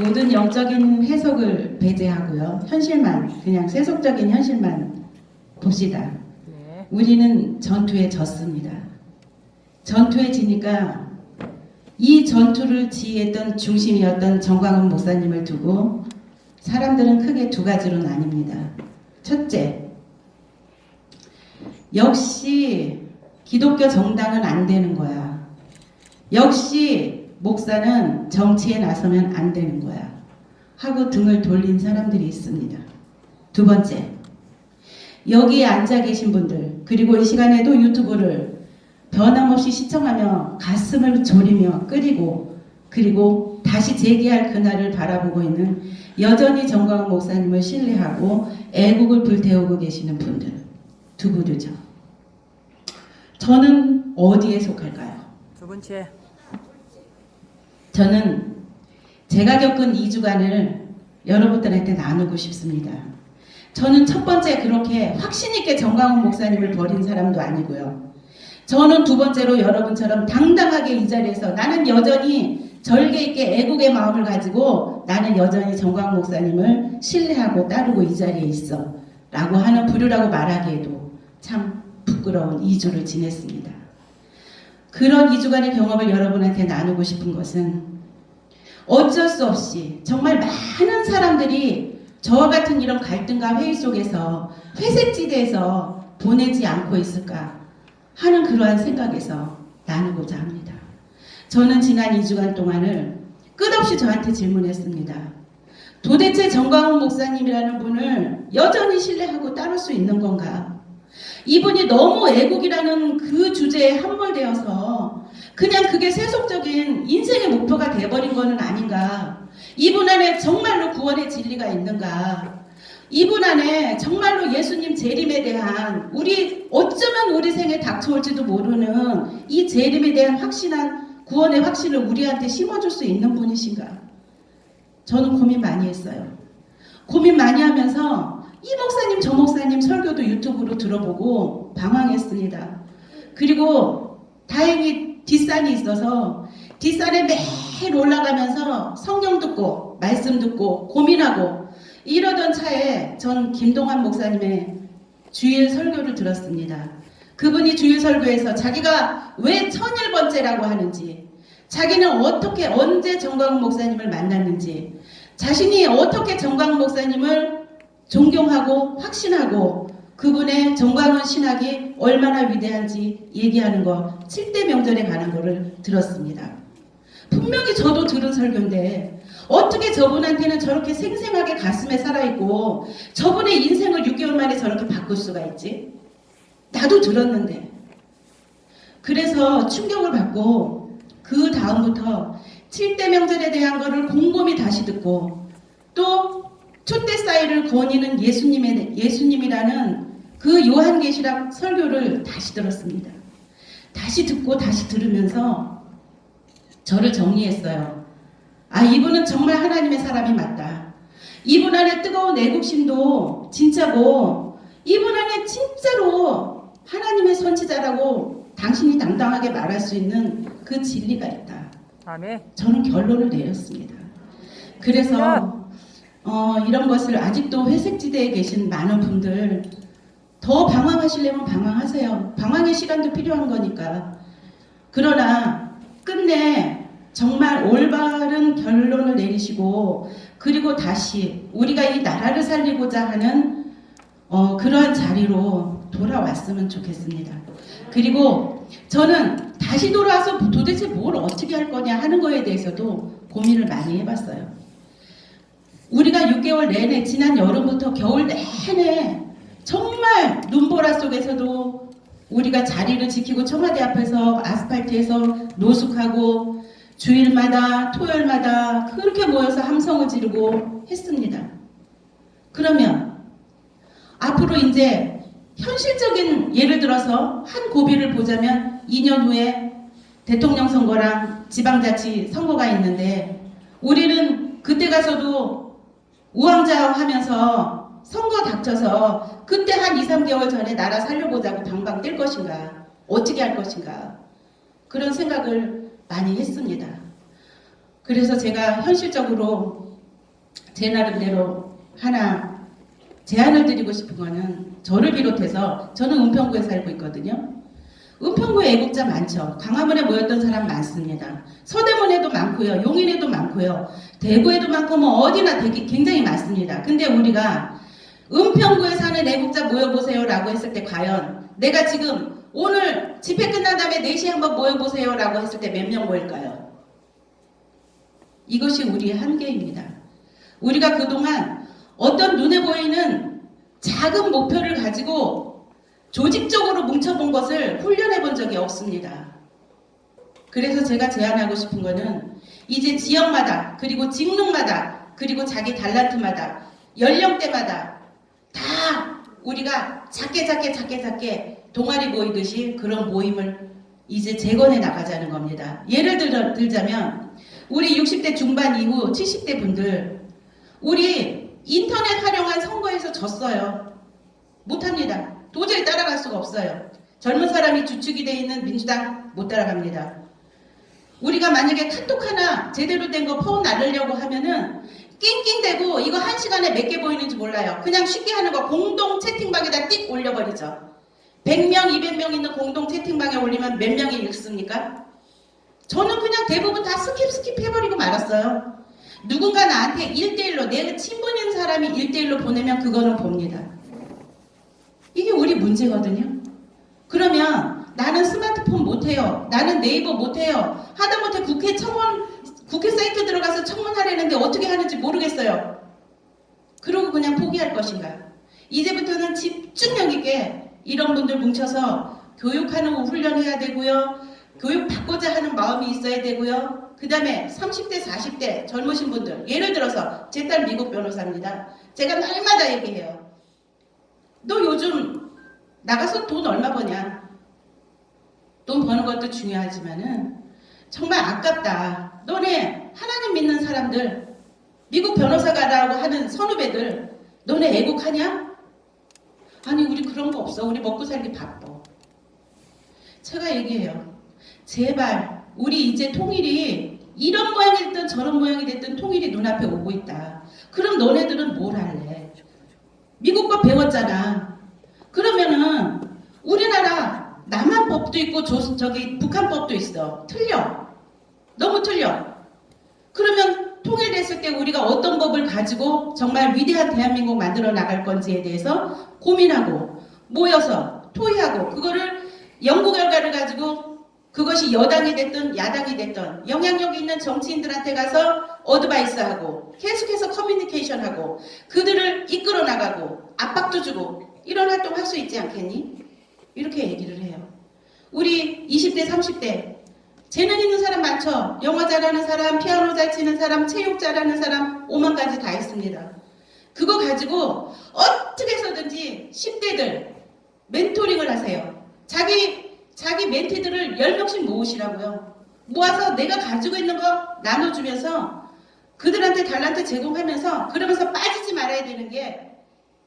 모든 영적인 해석을 배제하고요. 현실만, 그냥 세속적인 현실만 봅시다. 네. 우리는 전투에 졌습니다. 전투에 지니까 이 전투를 지휘했던 중심이었던 정광훈 목사님을 두고 사람들은 크게 두 가지로 나뉩니다. 첫째, 역시 기독교 정당은 안 되는 거야. 역시 목사는 정치에 나서면 안 되는 거야. 하고 등을 돌린 사람들이 있습니다. 두 번째, 여기에 앉아 계신 분들, 그리고 이 시간에도 유튜브를 변함없이 시청하며 가슴을 졸이며 끓이고, 그리고 다시 재기할 그날을 바라보고 있는 여전히 정광훈 목사님을 신뢰하고 애국을 불태우고 계시는 분들, 두 부류죠. 저는 어디에 속할까요? 두 번째. 저는 제가 겪은 2주간을 여러분들한테 나누고 싶습니다. 저는 첫 번째 그렇게 확신 있게 정광훈 목사님을 버린 사람도 아니고요. 저는 두 번째로 여러분처럼 당당하게 이 자리에서 나는 여전히 절개 있게 애국의 마음을 가지고 나는 여전히 정광훈 목사님을 신뢰하고 따르고 이 자리에 있어 라고 하는 부류라고 말하기에도 참 부끄러운 2주를 지냈습니다. 그런 2주간의 경험을 여러분한테 나누고 싶은 것은 어쩔 수 없이 정말 많은 사람들이 저와 같은 이런 갈등과 회의 속에서 회색지대에서 보내지 않고 있을까 하는 그러한 생각에서 나누고자 합니다. 저는 지난 2주간 동안을 끝없이 저한테 질문했습니다. 도대체 정광훈 목사님이라는 분을 여전히 신뢰하고 따를 수 있는 건가? 이분이 너무 애국이라는 그 주제에 함몰되어서 그냥 그게 세속적인 인생의 목표가 돼버린 거는 아닌가? 이분 안에 정말로 구원의 진리가 있는가? 이분 안에 정말로 예수님 재림에 대한 어쩌면 우리 생에 닥쳐올지도 모르는 이 재림에 대한 확신한 구원의 확신을 우리한테 심어줄 수 있는 분이신가? 저는 고민 많이 했어요. 고민 많이 하면서 이 목사님 저 목사님 설교도 유튜브로 들어보고 방황했습니다. 그리고 다행히 뒷산이 있어서 뒷산에 매일 올라가면서 성경 듣고 말씀 듣고 고민하고 이러던 차에 전 김동환 목사님의 주일 설교를 들었습니다. 그분이 주일 설교에서 자기가 왜 1001번째라고 하는지, 자기는 어떻게 언제 정광훈 목사님을 만났는지, 자신이 어떻게 정광훈 목사님을 존경하고 확신하고 그분의 정광훈 신학이 얼마나 위대한지 얘기하는 거 7대 명절에 가는 거를 들었습니다. 분명히 저도 들은 설교인데 어떻게 저분한테는 저렇게 생생하게 가슴에 살아있고 저분의 인생을 6개월 만에 저렇게 바꿀 수가 있지? 나도 들었는데. 그래서 충격을 받고 그 다음부터 7대 명절에 대한 거를 곰곰이 다시 듣고 또 촛대사이를 거니는 예수님이라는 그 요한계시락 설교를 다시 들었습니다. 다시 듣고 다시 들으면서 저를 정리했어요. 아, 이분은 정말 하나님의 사람이 맞다. 이분 안에 뜨거운 애국심도 진짜고 이분 안에 진짜로 하나님의 선지자라고 당신이 당당하게 말할 수 있는 그 진리가 있다. 아멘. 저는 결론을 내렸습니다. 그래서 이런 것을 아직도 회색지대에 계신 많은 분들 더 방황하시려면 방황하세요. 방황의 시간도 필요한 거니까. 그러나 끝내 정말 올바른 결론을 내리시고 그리고 다시 우리가 이 나라를 살리고자 하는 그러한 자리로 돌아왔으면 좋겠습니다. 그리고 저는 다시 돌아와서 도대체 뭘 어떻게 할 거냐 하는 거에 대해서도 고민을 많이 해봤어요. 우리가 6개월 내내 지난 여름부터 겨울 내내 정말 눈보라 속에서도 우리가 자리를 지키고 청와대 앞에서 아스팔트에서 노숙하고 주일마다 토요일마다 그렇게 모여서 함성을 지르고 했습니다. 그러면 앞으로 이제 현실적인 예를 들어서 한 고비를 보자면 2년 후에 대통령 선거랑 지방자치 선거가 있는데 우리는 그때 가서도 우왕좌왕하면서 선거 닥쳐서 그때 한 2, 3개월 전에 나라 살려보자고 방방 뛸 것인가, 어떻게 할 것인가 그런 생각을 많이 했습니다. 그래서 제가 현실적으로 제 나름대로 하나 제안을 드리고 싶은 거는 저를 비롯해서 저는 은평구에 살고 있거든요. 은평구에 애국자 많죠. 광화문에 모였던 사람 많습니다. 서대문에도 많고요. 용인에도 많고요. 대구에도 많고 뭐 어디나 되게 굉장히 많습니다. 근데 우리가 은평구에 사는 애국자 모여보세요 라고 했을 때 과연 내가 지금 오늘 집회 끝난 다음에 4시에 한번 모여보세요 라고 했을 때 몇 명 모일까요? 이것이 우리의 한계입니다. 우리가 그동안 어떤 눈에 보이는 작은 목표를 가지고 조직적으로 뭉쳐본 것을 훈련해 본 적이 없습니다. 그래서 제가 제안하고 싶은 거는 이제 지역마다 그리고 직능마다 그리고 자기 달란트마다 연령대마다 다 우리가 작게 동아리 모이듯이 그런 모임을 이제 재건해 나가자는 겁니다. 예를 들자면 우리 60대 중반 이후 70대 분들 우리 인터넷 활용한 선거에서 졌어요. 못합니다. 도저히 따라갈 수가 없어요. 젊은 사람이 주축이 돼 있는 민주당 못 따라갑니다. 우리가 만약에 카톡 하나 제대로 된 거 퍼 나르려고 하면은 낑낑대고 이거 1시간에 몇 개 보이는지 몰라요. 그냥 쉽게 하는 거 공동 채팅방에다 띡 올려버리죠. 100명, 200명 있는 공동 채팅방에 올리면 몇 명이 읽습니까? 저는 그냥 대부분 다 스킵 해버리고 말았어요. 누군가 나한테 1대1로 내 친분인 사람이 1대1로 보내면 그거는 봅니다. 이게 우리 문제거든요. 그러면 나는 스마트폰 못해요. 나는 네이버 못해요. 하다못해 국회 사이트 들어가서 청문하려는데 어떻게 하는지 모르겠어요. 그러고 그냥 포기할 것인가. 이제부터는 집중력 있게 이런 분들 뭉쳐서 교육하는 훈련해야 되고요. 교육 받고자 하는 마음이 있어야 되고요. 그 다음에 30대 40대 젊으신 분들, 예를 들어서 제 딸 미국 변호사입니다. 제가 날마다 얘기해요. 너 요즘 나가서 돈 얼마 버냐? 돈 버는 것도 중요하지만은 정말 아깝다. 너네 하나님 믿는 사람들, 미국 변호사가라고 하는 선후배들, 너네 애국하냐? 아니 우리 그런 거 없어. 우리 먹고 살기 바빠. 제가 얘기해요. 제발 우리 이제 통일이 이런 모양이 됐든 저런 모양이 됐든 통일이 눈앞에 오고 있다. 그럼 너네들은 뭘 할래? 미국 법 배웠잖아. 그러면은 우리나라 남한 법도 있고 저기 북한 법도 있어. 틀려. 너무 틀려. 그러면 통일됐을 때 우리가 어떤 법을 가지고 정말 위대한 대한민국 만들어 나갈 건지에 대해서 고민하고 모여서 토의하고 그거를 연구 결과를 가지고 그것이 여당이 됐든 야당이 됐든 영향력 있는 정치인들한테 가서 어드바이스하고 계속해서 커뮤니케이션하고 그들을 이끌어 나가고 압박도 주고 이런 활동 할 수 있지 않겠니? 이렇게 얘기를 해요. 우리 20대 30대 재능 있는 사람 많죠? 영어 잘하는 사람, 피아노 잘 치는 사람, 체육 잘하는 사람 5만 가지 다 있습니다. 그거 가지고 어떻게 해서든지 10대들 멘토링을 하세요. 자기 멘티들을 10명씩 모으시라고요. 모아서 내가 가지고 있는 거 나눠주면서 그들한테 달란트 제공하면서 그러면서 빠지지 말아야 되는 게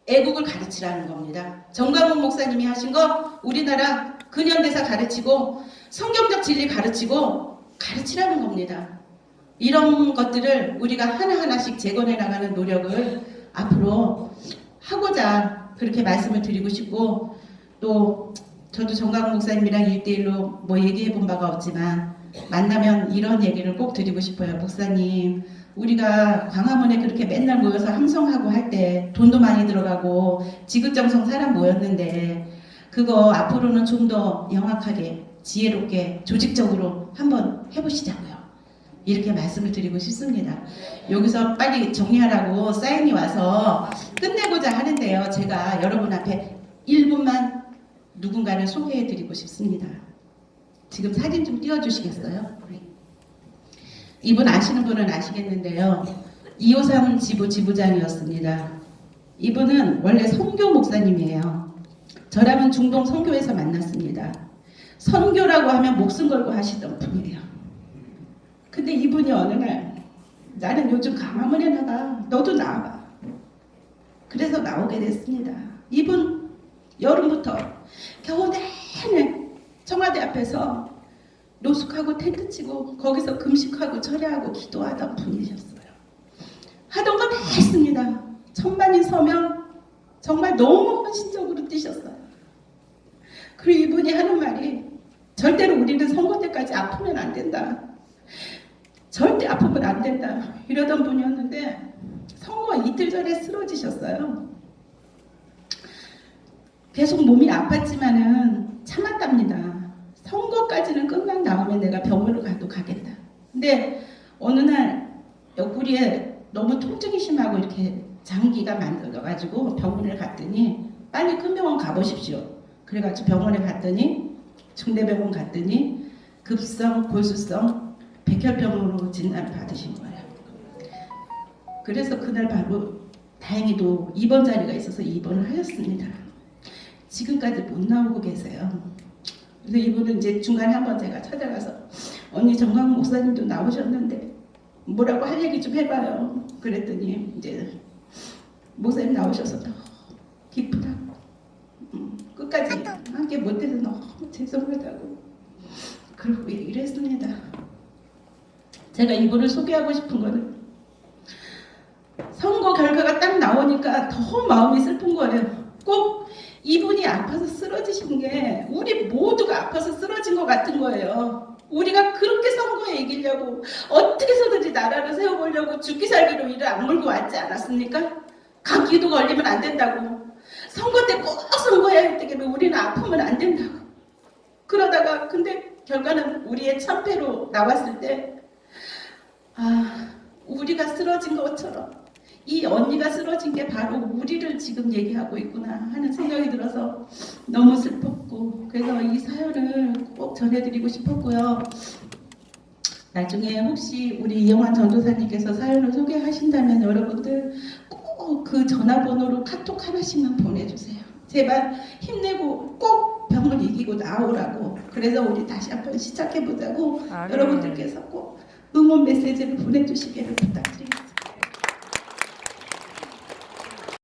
애국을 가르치라는 겁니다. 정광훈 목사님이 하신 거 우리나라 근현대사 가르치고 성경적 진리 가르치라는 겁니다. 이런 것들을 우리가 하나하나씩 재건해 나가는 노력을 앞으로 하고자 그렇게 말씀을 드리고 싶고 또 저도 정광훈 목사님이랑 1대1로 뭐 얘기해 본 바가 없지만 만나면 이런 얘기를 꼭 드리고 싶어요. 목사님 우리가 광화문에 그렇게 맨날 모여서 함성하고 할 때 돈도 많이 들어가고 지극정성 사람 모였는데 그거 앞으로는 좀 더 영악하게 지혜롭게 조직적으로 한번 해보시자고요. 이렇게 말씀을 드리고 싶습니다. 여기서 빨리 정리하라고 사인이 와서 끝내고자 하는데요. 제가 여러분 앞에 1분만 누군가를 소개해드리고 싶습니다. 지금 사진 좀 띄워주시겠어요? 이분 아시는 분은 아시겠는데요. 253 지부 지부장이었습니다. 이분은 원래 선교 목사님이에요. 저랑은 중동 선교에서 만났습니다. 선교라고 하면 목숨 걸고 하시던 분이에요. 근데 이분이 어느 날 나는 요즘 광화문에 나가. 너도 나와봐. 그래서 나오게 됐습니다. 이분 여름부터 겨우 내내 청와대 앞에서 노숙하고 텐트 치고 거기서 금식하고 철야하고 기도하던 분이셨어요. 하던 거 했습니다. 천만이 서면 정말 너무 헌신적으로 뛰셨어요. 그리고 이분이 하는 말이 절대로 우리는 선거 때까지 아프면 안 된다. 절대 아프면 안 된다. 이러던 분이었는데 선거 이틀 전에 쓰러지셨어요. 계속 몸이 아팠지만은 참았답니다. 선거까지는 끝만 나오면 내가 병원을 가도 가겠다. 근데 어느 날 옆구리에 너무 통증이 심하고 이렇게 장기가 만들어가지고 병원을 갔더니 빨리 큰 병원 가보십시오. 그래가지고 병원에 갔더니 중대병원 갔더니 급성 골수성 백혈병으로 진단을 받으신 거예요. 그래서 그날 바로 다행히도 입원 자리가 있어서 입원을 하셨습니다. 지금까지 못 나오고 계세요. 그래서 이분은 이제 중간에 한번 제가 찾아가서 언니 정광훈 목사님도 나오셨는데 뭐라고 할 얘기 좀 해봐요. 그랬더니 이제 목사님 나오셔서 기쁘다고 끝까지 함께 못해서 너무 죄송하다고 그러고 얘기를 했습니다. 제가 이분을 소개하고 싶은 거는 선거 결과가 딱 나오니까 더 마음이 슬픈 거예요. 꼭 이분이 아파서 쓰러지신 게 우리 모두가 아파서 쓰러진 것 같은 거예요. 우리가 그렇게 선거에 이기려고 어떻게 해서든지 나라를 세워보려고 죽기 살기로 이를 악물고 왔지 않았습니까? 감기도 걸리면 안 된다고. 선거 때 꼭 선거해야 되겠면 우리는 아프면 안 된다고. 그러다가 근데 결과는 우리의 참패로 나왔을 때 우리가 쓰러진 것처럼 이 언니가 쓰러진 게 바로 우리를 지금 얘기하고 있구나 하는 생각이 들어서 너무 슬펐고 그래서 이 사연을 꼭 전해드리고 싶었고요. 나중에 혹시 우리 이영환 전도사님께서 사연을 소개하신다면 여러분들 꼭 그 전화번호로 카톡 하나씩만 보내주세요. 제발 힘내고 꼭 병을 이기고 나오라고. 그래서 우리 다시 한번 시작해보자고 여러분들께서 꼭 응원 메시지를 보내주시기를 부탁드립니다.